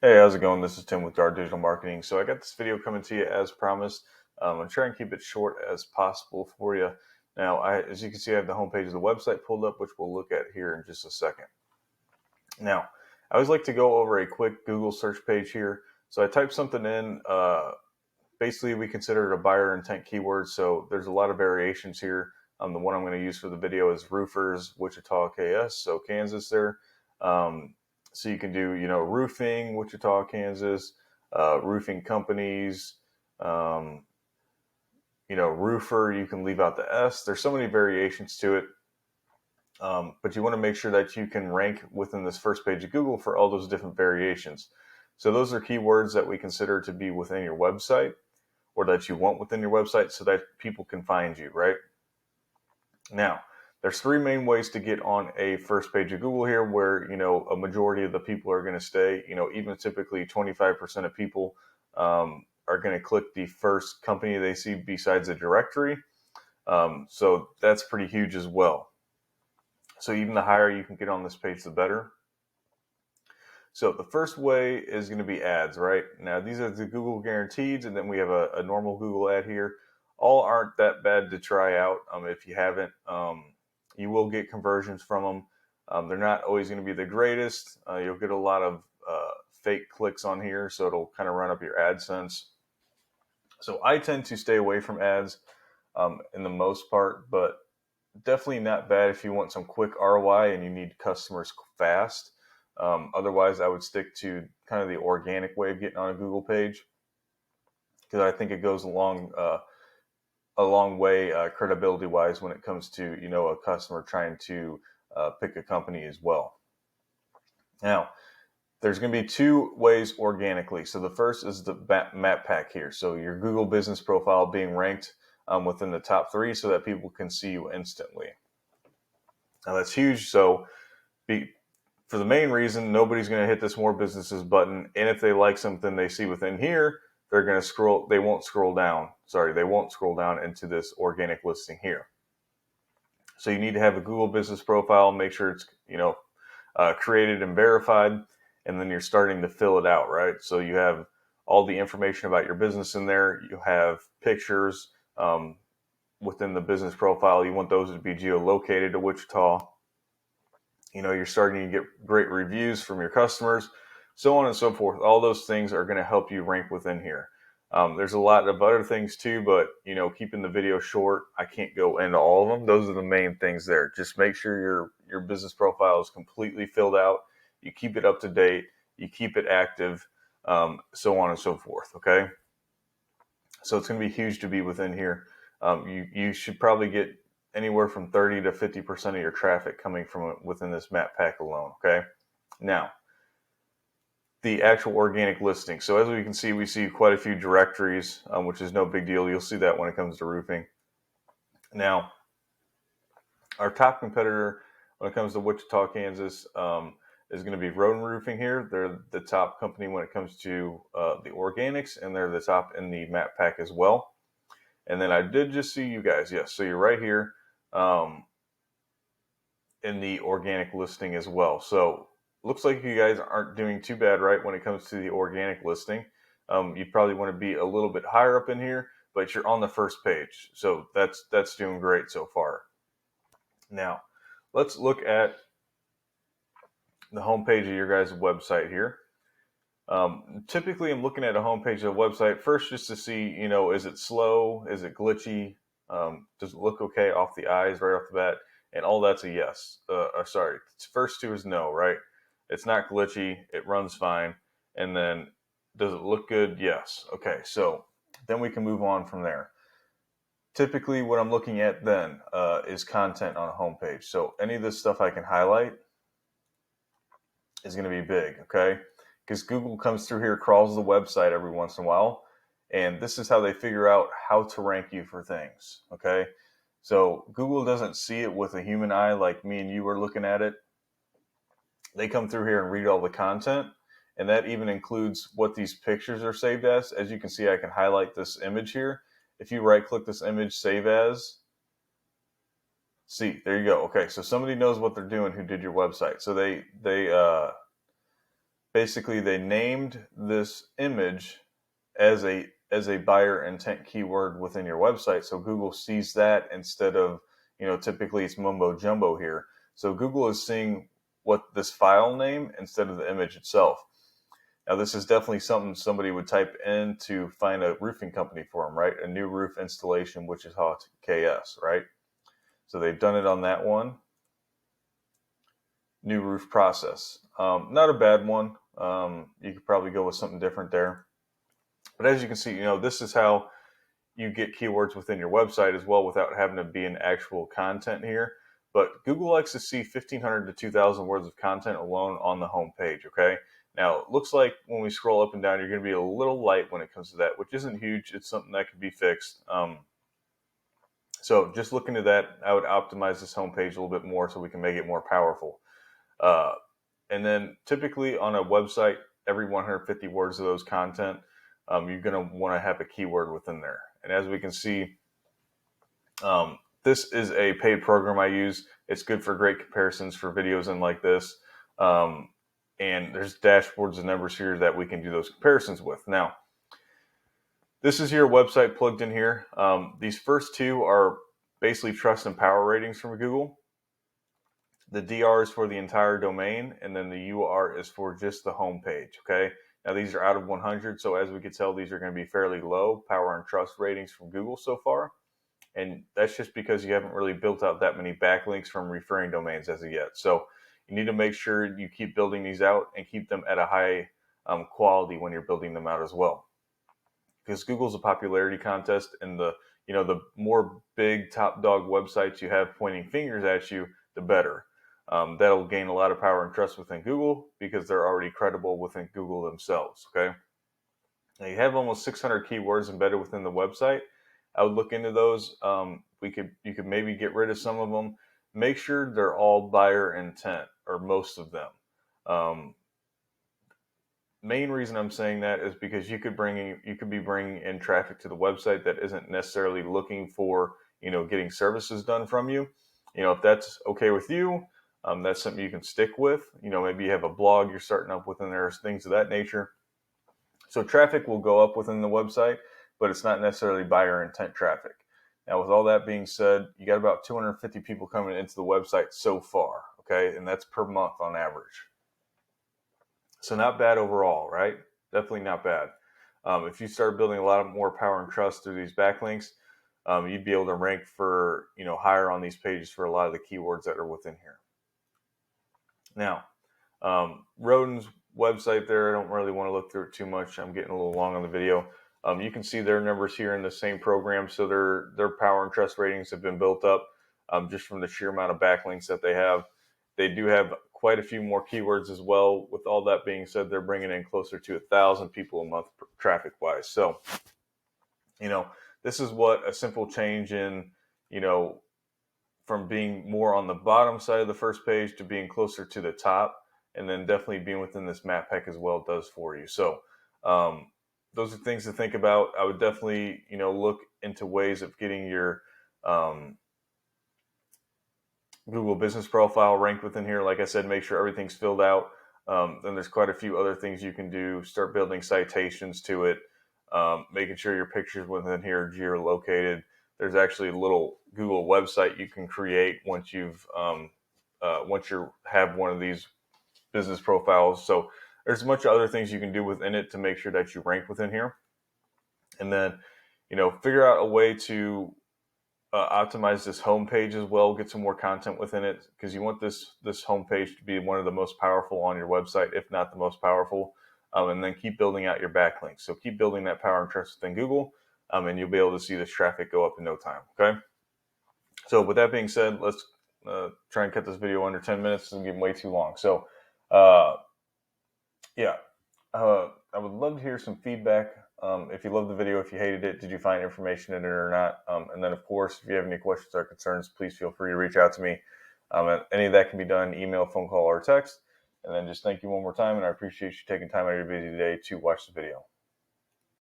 Hey, how's it going? This is Tim with Dart Digital Marketing. So I got this video coming to you as promised. I'm going to try and keep it short as possible for you. Now, as you can see, I have the homepage of the website pulled up, which we'll look at here in just a second. Now, I always like to go over a quick Google search page here. So I typed something in. Basically, we consider it a buyer intent keyword. So there's a lot of variations here. The one I'm going to use for the video is roofers, Wichita, KS, so Kansas there. So you can do, roofing, Wichita, Kansas, roofing companies, roofer, you can leave out the S. There's so many variations to it. But you want to make sure that you can rank within this first page of Google for all those different variations. So those are keywords that we consider to be within your website or that you want within your website so that people can find you, right? Now, there's three main ways to get on a first page of Google here where, a majority of the people are going to stay. Even typically 25% of people are going to click the first company they see besides a directory. So that's pretty huge as well. So even the higher you can get on this page, the better. So the first way is going to be ads, right? Now, these are the Google guaranteed, and then we have a normal Google ad here. All aren't that bad to try out. If you haven't, you will get conversions from them. They're not always going to be the greatest. You'll get a lot of fake clicks on here, so it'll kind of run up your AdSense. So I tend to stay away from ads in the most part, but definitely not bad if you want some quick ROI and you need customers fast. Otherwise, I would stick to kind of the organic way of getting on a Google page because I think it goes a long way credibility-wise when it comes to a customer trying to pick a company as well. Now, there's going to be two ways organically. So the first is the map pack here. So your Google business profile being ranked within the top 3 so that people can see you instantly. Now that's huge. So for the main reason, nobody's going to hit this more businesses button. And if they like something they see within here, they're going to scroll. They won't scroll down. They won't scroll down into this organic listing here. So you need to have a Google business profile. Make sure it's, created and verified. And then you're starting to fill it out, right? So you have all the information about your business in there. You have pictures within the business profile. You want those to be geolocated to Wichita. You're starting to get great reviews from your customers, so on and so forth. All those things are going to help you rank within here. There's a lot of other things too, but keeping the video short, I can't go into all of them. Those are the main things there. Just make sure your business profile is completely filled out. You keep it up to date. You keep it active, so on and so forth. Okay. So it's going to be huge to be within here. You should probably get anywhere from 30 to 50% of your traffic coming from within this map pack alone. Okay. Now, the actual organic listing. So as we can see, we see quite a few directories, which is no big deal. You'll see that when it comes to roofing. Now, our top competitor when it comes to Wichita, Kansas, is going to be Roden Roofing here. They're the top company when it comes to the organics, and they're the top in the map pack as well. And then I did just see you guys. Yes, so you're right here in the organic listing as well. So looks like you guys aren't doing too bad, right, when it comes to the organic listing. You probably want to be a little bit higher up in here, but you're on the first page. So that's doing great so far. Now, let's look at the homepage of your guys' website here. Typically, I'm looking at a homepage of a website first just to see, is it slow? Is it glitchy? Does it look okay off the eyes right off the bat? And all that's a yes. First two is no, right? It's not glitchy. It runs fine. And then, does it look good? Yes. Okay, so then we can move on from there. Typically, what I'm looking at then is content on a homepage. So any of this stuff I can highlight is going to be big, okay? Because Google comes through here, crawls the website every once in a while, and this is how they figure out how to rank you for things, okay? So Google doesn't see it with a human eye like me and you are looking at it. They come through here and read all the content, and that even includes what these pictures are saved as. As you can see, I can highlight this image here. If you right-click this image, save as, see, there you go. Okay, so somebody knows what they're doing who did your website. So they basically they named this image as a buyer intent keyword within your website, so Google sees that instead of, typically it's mumbo jumbo here. So Google is seeing what this file name instead of the image itself. Now, this is definitely something somebody would type in to find a roofing company for them, right? A new roof installation, which is KS, right? So they've done it on that one. New roof process. Not a bad one. You could probably go with something different there. But as you can see, this is how you get keywords within your website as well without having to be in actual content here. But Google likes to see 1,500 to 2,000 words of content alone on the home page, okay? Now, it looks like when we scroll up and down, you're going to be a little light when it comes to that, which isn't huge. It's something that can be fixed. So just look into that. I would optimize this homepage a little bit more so we can make it more powerful. And then typically on a website, every 150 words of those content, you're going to want to have a keyword within there. And as we can see, this is a paid program I use. It's good for great comparisons for videos and like this. And there's dashboards and numbers here that we can do those comparisons with. Now, this is your website plugged in here. These first two are basically trust and power ratings from Google. The DR is for the entire domain, and then the UR is for just the home page, okay? Now, these are out of 100, so as we can tell, these are going to be fairly low power and trust ratings from Google so far. And that's just because you haven't really built out that many backlinks from referring domains as of yet. So you need to make sure you keep building these out and keep them at a high quality when you're building them out as well. Because Google's a popularity contest, and the more big top dog websites you have pointing fingers at you, the better. That'll gain a lot of power and trust within Google because they're already credible within Google themselves, okay? Now you have almost 600 keywords embedded within the website. I would look into those. You could maybe get rid of some of them. Make sure they're all buyer intent, or most of them. Main reason I'm saying that is because you could be bringing in traffic to the website that isn't necessarily looking for getting services done from you. If that's okay with you, that's something you can stick with. Maybe you have a blog you're starting up within there, things of that nature. So traffic will go up within the website, but it's not necessarily buyer intent traffic. Now, with all that being said, you got about 250 people coming into the website so far, okay? And that's per month on average. So not bad overall, right? Definitely not bad. If you start building a lot more power and trust through these backlinks, you'd be able to rank for, higher on these pages for a lot of the keywords that are within here. Now, Roden's website there, I don't really want to look through it too much. I'm getting a little long on the video. You can see their numbers here in the same program. So their power and trust ratings have been built up just from the sheer amount of backlinks that they have. They do have quite a few more keywords as well. With all that being said, they're bringing in closer to 1,000 people a month traffic-wise. So, this is what a simple change in, from being more on the bottom side of the first page to being closer to the top, and then definitely being within this map pack as well does for you. So those are things to think about. I would definitely, look into ways of getting your Google business profile ranked within here. Like I said, make sure everything's filled out. Then there's quite a few other things you can do. Start building citations to it, making sure your pictures within here are geolocated. There's actually a little Google website you can create once you have one of these business profiles. So there's a bunch of other things you can do within it to make sure that you rank within here. And then, figure out a way to optimize this homepage as well, get some more content within it, because you want this homepage to be one of the most powerful on your website, if not the most powerful. And then keep building out your backlinks. So keep building that power and trust within Google, and you'll be able to see this traffic go up in no time, okay? So with that being said, let's try and cut this video under 10 minutes. It's getting way too long. So I would love to hear some feedback. If you loved the video, if you hated it, did you find information in it or not? And then, of course, if you have any questions or concerns, please feel free to reach out to me. Any of that can be done, email, phone call, or text. And then just thank you one more time, and I appreciate you taking time out of your busy day to watch the video.